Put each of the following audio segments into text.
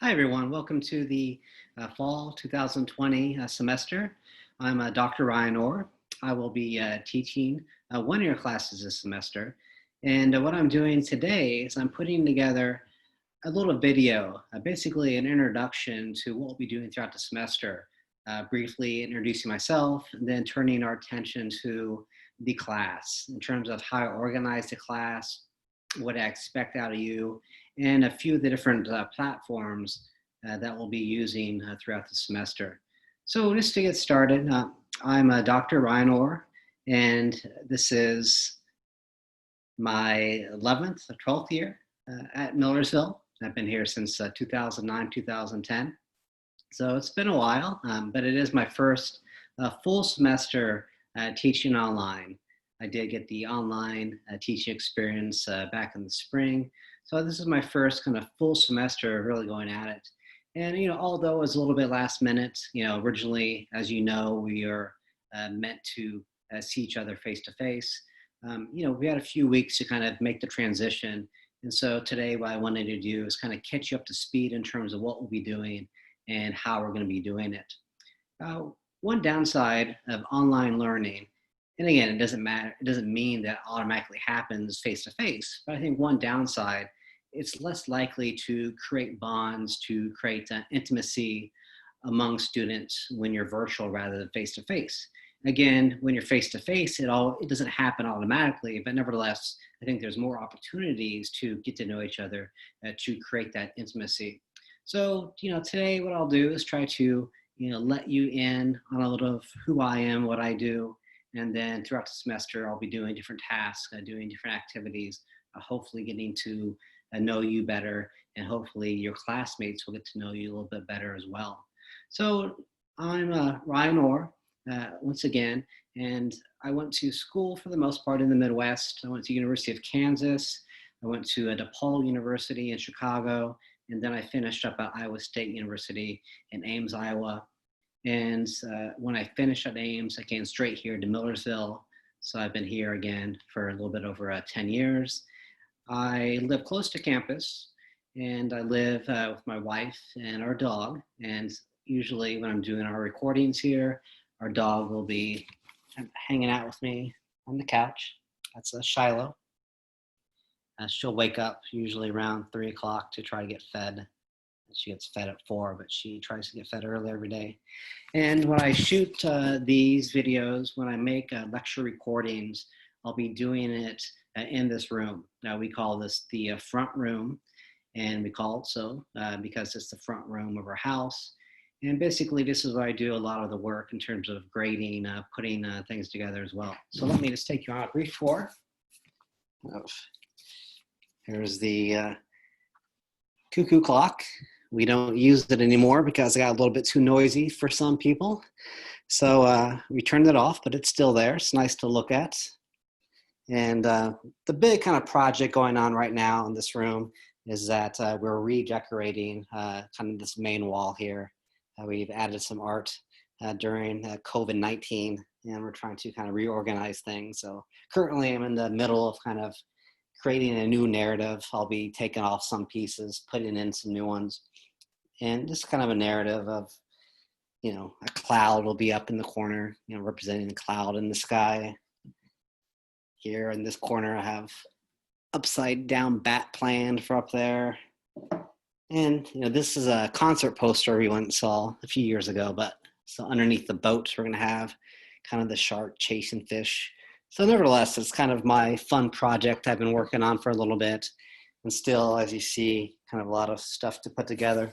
Hi, everyone. Welcome to the fall 2020 semester. I'm Dr. Ryan Orr. I will be teaching one-year classes this semester. And what I'm doing today is I'm putting together a little video, basically an introduction to what we'll be doing throughout the semester, briefly introducing myself, and then turning our attention to the class in terms of how I organize the class, what I expect out of you, and a few of the different platforms that we'll be using throughout the semester. So just to get started, I'm Dr. Ryan Orr, and this is my 11th or 12th year at Millersville. I've been here since 2009, 2010. So it's been a while, but it is my first full semester teaching online. I did get the online teaching experience back in the spring. So this is my first kind of full semester really going at it. And, although it was a little bit last minute, originally, as you know, we are meant to see each other face to face. We had a few weeks to kind of make the transition. And so today what I wanted to do is kind of catch you up to speed in terms of what we'll be doing and how we're going to be doing it. One downside of online learning, and again, it doesn't matter, it doesn't mean that automatically happens face to face, but I think one downside, it's less likely to create bonds, to create intimacy among students when you're virtual rather than face to face. Again, when you're face to face, it doesn't happen automatically, but nevertheless, I think there's more opportunities to get to know each other, to create that intimacy. So, today what I'll do is try to, let you in on a little of who I am, what I do, and then throughout the semester, I'll be doing different tasks, doing different activities, hopefully getting to know you better, and hopefully your classmates will get to know you a little bit better as well. So I'm Ryan Orr, once again, and I went to school for the most part in the Midwest. I went to University of Kansas. I went to DePaul University in Chicago, and then I finished up at Iowa State University in Ames, Iowa. And when I finished at Ames, I came straight here to Millersville. So I've been here again for a little bit over 10 years. I live close to campus, and I live with my wife and our dog. And usually when I'm doing our recordings here, our dog will be hanging out with me on the couch. That's Shiloh. She'll wake up usually around 3 o'clock to try to get fed. She gets fed at 4, but she tries to get fed early every day. And when I shoot these videos, when I make lecture recordings, I'll be doing it in this room. Now we call this the front room, and we call it so because it's the front room of our house. And basically this is where I do a lot of the work in terms of grading, putting things together as well. So let me just take you on a brief tour. Here's the cuckoo clock. We don't use it anymore because it got a little bit too noisy for some people. So we turned it off, but it's still there. It's nice to look at. And the big kind of project going on right now in this room is that we're redecorating kind of this main wall here. We've added some art during COVID-19, and we're trying to kind of reorganize things. So currently I'm in the middle of kind of creating a new narrative. I'll be taking off some pieces, putting in some new ones. And just kind of a narrative of, a cloud will be up in the corner, representing the cloud in the sky. Here in this corner, I have upside down bat planned for up there. And, this is a concert poster we went and saw a few years ago, but so underneath the boat, we're going to have kind of the shark chasing fish. So nevertheless, it's kind of my fun project I've been working on for a little bit, and still, as you see, kind of a lot of stuff to put together.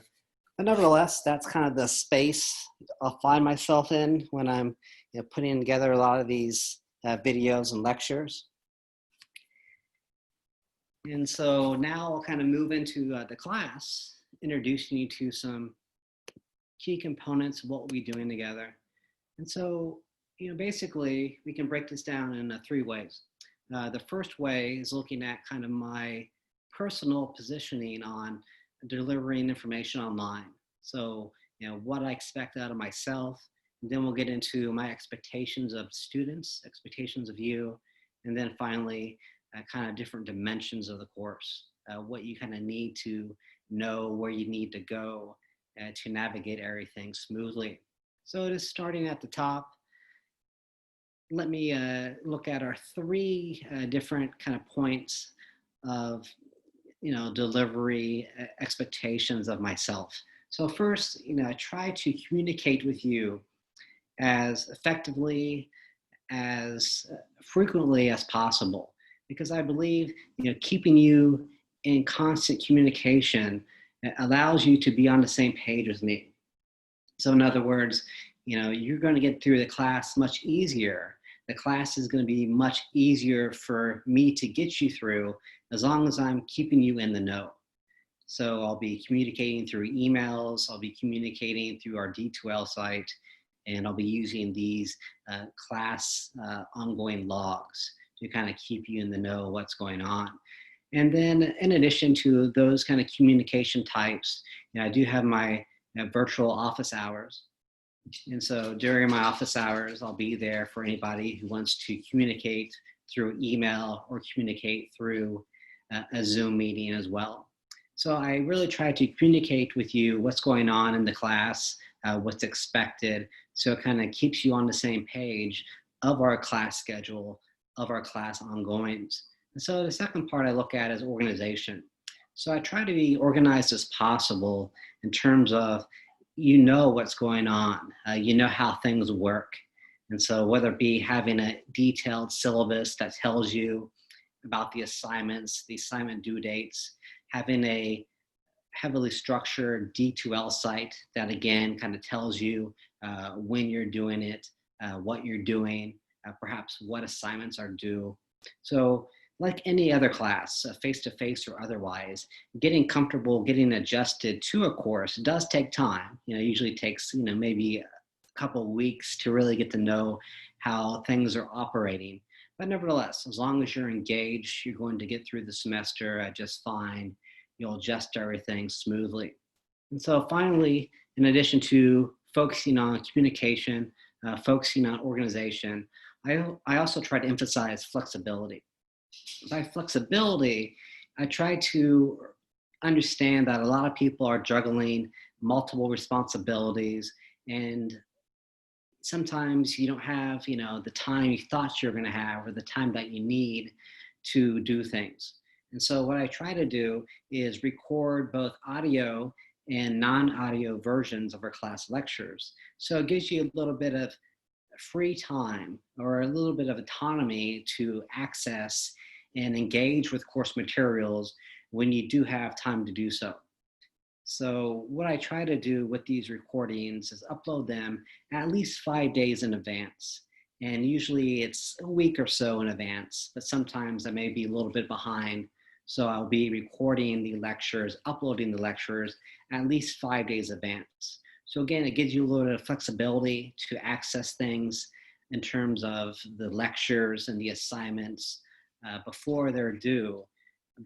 But nevertheless, that's kind of the space I'll find myself in when I'm putting together a lot of these videos and lectures. And so now I'll kind of move into the class, introducing you to some key components of what we'll be doing together. And so, basically, we can break this down in 3 ways. The first way is looking at kind of my personal positioning on delivering information online. So, what I expect out of myself, and then we'll get into my expectations of students, expectations of you, and then finally, kind of different dimensions of the course, what you kind of need to know where you need to go to navigate everything smoothly. So just starting at the top, let me look at our three different kind of points of delivery expectations of myself. So first, I try to communicate with you as effectively, as frequently as possible, because I believe keeping you in constant communication allows you to be on the same page with me. So in other words, you're going to get through the class much easier. The class is going to be much easier for me to get you through as long as I'm keeping you in the know. So I'll be communicating through emails, I'll be communicating through our D2L site, and I'll be using these class ongoing logs to kind of keep you in the know of what's going on. And then in addition to those kind of communication types, I do have my virtual office hours. And so during my office hours, I'll be there for anybody who wants to communicate through email or communicate through a Zoom meeting as well. So I really try to communicate with you what's going on in the class, what's expected. So it kind of keeps you on the same page of our class schedule, of our class ongoings. And so the second part I look at is organization. So I try to be organized as possible in terms of what's going on, how things work. And so whether it be having a detailed syllabus that tells you about the assignments, the assignment due dates, having a heavily structured D2L site that again kind of tells you when you're doing it, what you're doing, perhaps what assignments are due. So like any other class, face-to-face or otherwise, getting comfortable, getting adjusted to a course does take time. Usually takes, maybe a couple of weeks to really get to know how things are operating. But nevertheless, as long as you're engaged, you're going to get through the semester just fine. You'll adjust everything smoothly. And so finally, in addition to focusing on communication, focusing on organization, I also try to emphasize flexibility. By flexibility, I try to understand that a lot of people are juggling multiple responsibilities, and sometimes you don't have, the time you thought you were going to have or the time that you need to do things. And so what I try to do is record both audio and non-audio versions of our class lectures. So it gives you a little bit of free time or a little bit of autonomy to access and engage with course materials when you do have time to do so. So what I try to do with these recordings is upload them at least 5 days in advance. And usually it's a week or so in advance, but sometimes I may be a little bit behind. So I'll be recording the lectures, uploading the lectures at least 5 days in advance. So again, it gives you a little bit of flexibility to access things in terms of the lectures and the assignments before they're due,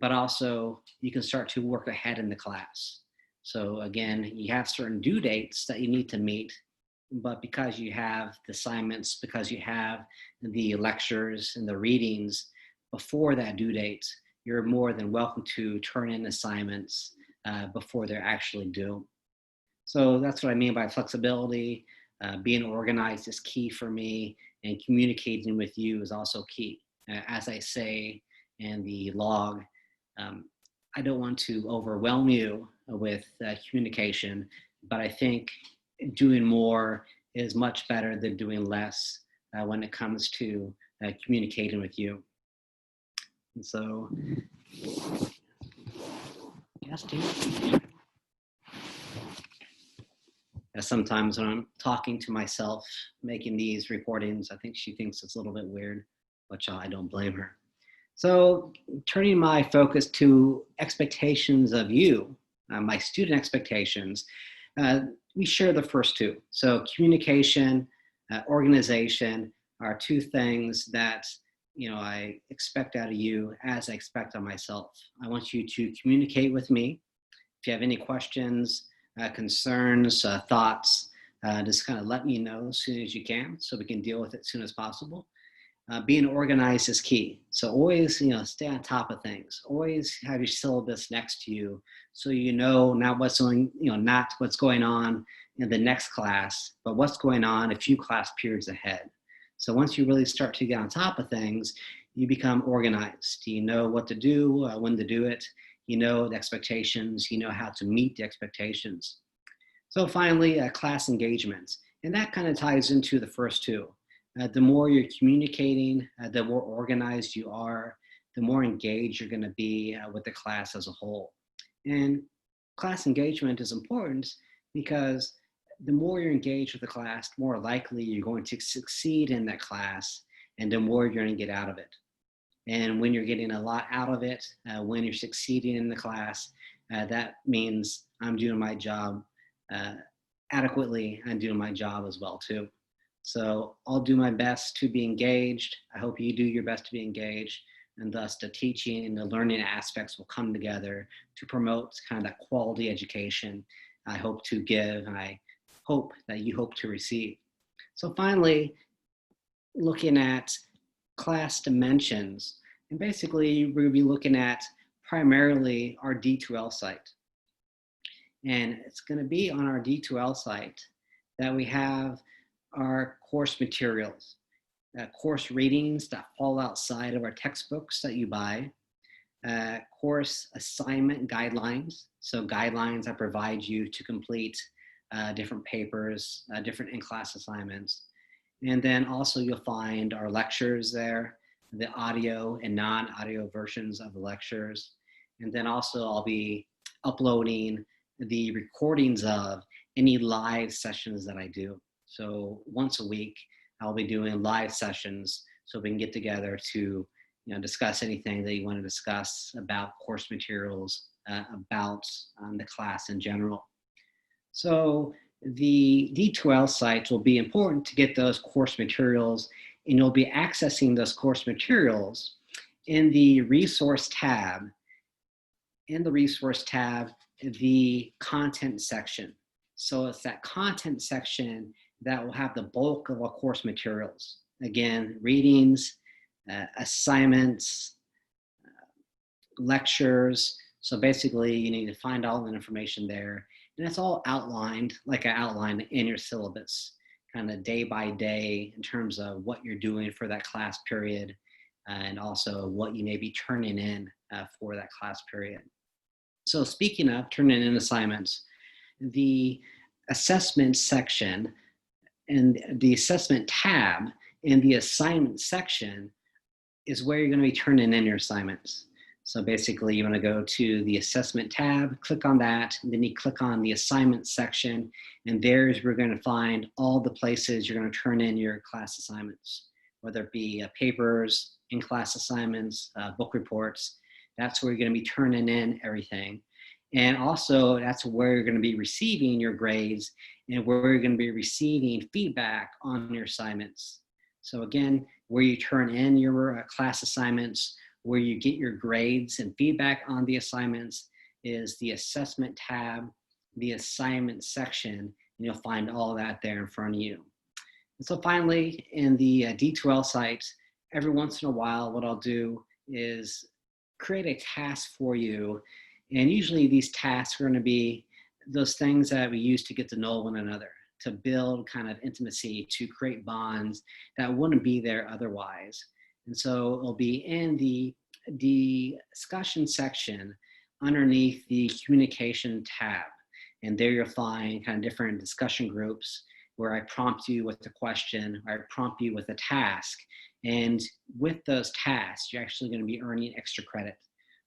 but also you can start to work ahead in the class. So again, you have certain due dates that you need to meet, but because you have the assignments, because you have the lectures and the readings before that due date, you're more than welcome to turn in assignments before they're actually due. So that's what I mean by flexibility. Being organized is key for me, and communicating with you is also key. As I say in the log, I don't want to overwhelm you with communication, but I think doing more is much better than doing less when it comes to communicating with you. And so, yes, sometimes when I'm talking to myself, making these recordings, I think she thinks it's a little bit weird, which I don't blame her. So turning my focus to expectations of you, my student expectations, we share the first two. So communication, organization are two things that I expect out of you as I expect of myself. I want you to communicate with me. If you have any questions, concerns, thoughts, just kind of let me know as soon as you can so we can deal with it as soon as possible. being organized is key. So always, stay on top of things. Always have your syllabus next to you, so not not what's going on in the next class, but what's going on a few class periods ahead. So once you really start to get on top of things, you become organized. You know what to do, when to do it. You know the expectations. You know how to meet the expectations. So finally, class engagements. And that kind of ties into the first two. The more you're communicating, the more organized you are, the more engaged you're going to be with the class as a whole. And class engagement is important because the more you're engaged with the class, the more likely you're going to succeed in that class, and the more you're going to get out of it. And when you're getting a lot out of it, when you're succeeding in the class, that means I'm doing my job adequately. I'm doing my job as well too. So I'll do my best to be engaged. I hope you do your best to be engaged, and thus the teaching and the learning aspects will come together to promote kind of that quality education I hope to give, and I hope that you hope to receive. So finally, looking at class dimensions, and basically we're going to be looking at primarily our D2L site. And it's going to be on our D2L site that we have our course materials, course readings that fall outside of our textbooks that you buy, course assignment guidelines, so guidelines that provide you to complete different papers, different in-class assignments. And then also you'll find our lectures there, the audio and non-audio versions of the lectures. And then also I'll be uploading the recordings of any live sessions that I do. So once a week, I'll be doing live sessions so we can get together to discuss anything that you want to discuss about course materials, about the class in general. So the D2L sites will be important to get those course materials, and you'll be accessing those course materials in the resource tab. In the resource tab, the content section. So it's that content section that will have the bulk of our course materials. Again, readings, assignments, lectures. So basically you need to find all the information there. And it's all outlined, like I outlined in your syllabus, kind of day by day in terms of what you're doing for that class period, and also what you may be turning in for that class period. So speaking of turning in assignments, the assessment section and the assessment tab in the assignment section is where you're going to be turning in your assignments. So basically you want to go to the assessment tab, click on that, and then you click on the assignment section, and there's where you're going to find all the places you're going to turn in your class assignments, whether it be papers, in-class assignments, book reports. That's where you're going to be turning in everything. And also that's where you're going to be receiving your grades and where you're going to be receiving feedback on your assignments. So again, where you turn in your class assignments, where you get your grades and feedback on the assignments is the assessment tab, the assignment section, and you'll find all that there in front of you. And so finally, in the D2L site, every once in a while, what I'll do is create a task for you. And usually these tasks are going to be those things that we use to get to know one another, to build kind of intimacy, to create bonds that wouldn't be there otherwise. And so it'll be in the discussion section underneath the communication tab. And there you'll find kind of different discussion groups where I prompt you with a question, or I prompt you with a task. And with those tasks, you're actually going to be earning extra credit.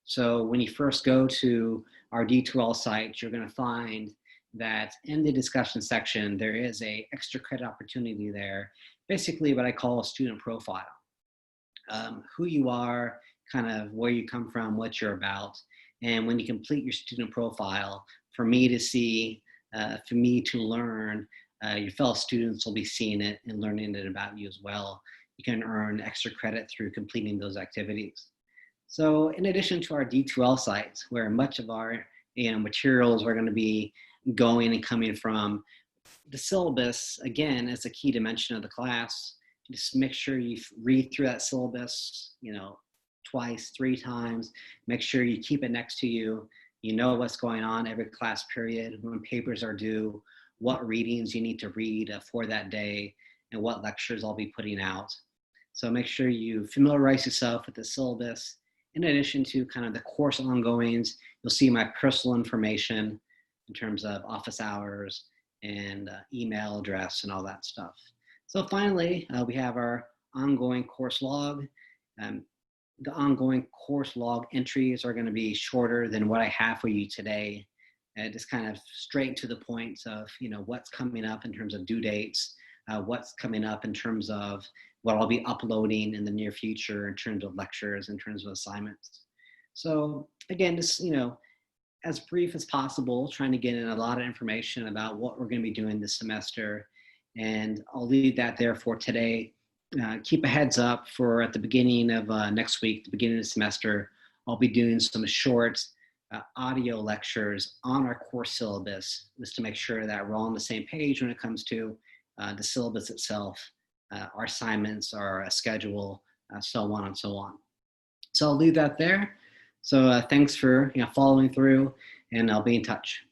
So when you first go to our D2L site, you're going to find that in the discussion section, there is a extra credit opportunity there, basically what I call a student profile. Who you are, kind of where you come from, what you're about. And when you complete your student profile, for me to see, for me to learn, your fellow students will be seeing it and learning it about you as well. You can earn extra credit through completing those activities. So in addition to our D2L sites, where much of our materials are going to be going and coming from, the syllabus, again, is a key dimension of the class. just make sure you read through that syllabus, twice, 3 times. Make sure you keep it next to you. You know what's going on every class period, when papers are due, what readings you need to read for that day, and what lectures I'll be putting out. So make sure you familiarize yourself with the syllabus. In addition to kind of the course ongoings, you'll see my personal information in terms of office hours and email address and all that stuff. So finally, we have our ongoing course log. Um, the ongoing course log entries are going to be shorter than what I have for you today. Just kind of straight to the point of, what's coming up in terms of due dates, what's coming up in terms of what I'll be uploading in the near future in terms of lectures, in terms of assignments. So again, just, as brief as possible, trying to get in a lot of information about what we're going to be doing this semester. And I'll leave that there for today. Keep a heads up for at the beginning of next week, the beginning of the semester, I'll be doing some short audio lectures on our course syllabus, just to make sure that we're all on the same page when it comes to the syllabus itself, our assignments, our schedule, so on and so on. So I'll leave that there. So thanks for following through, and I'll be in touch.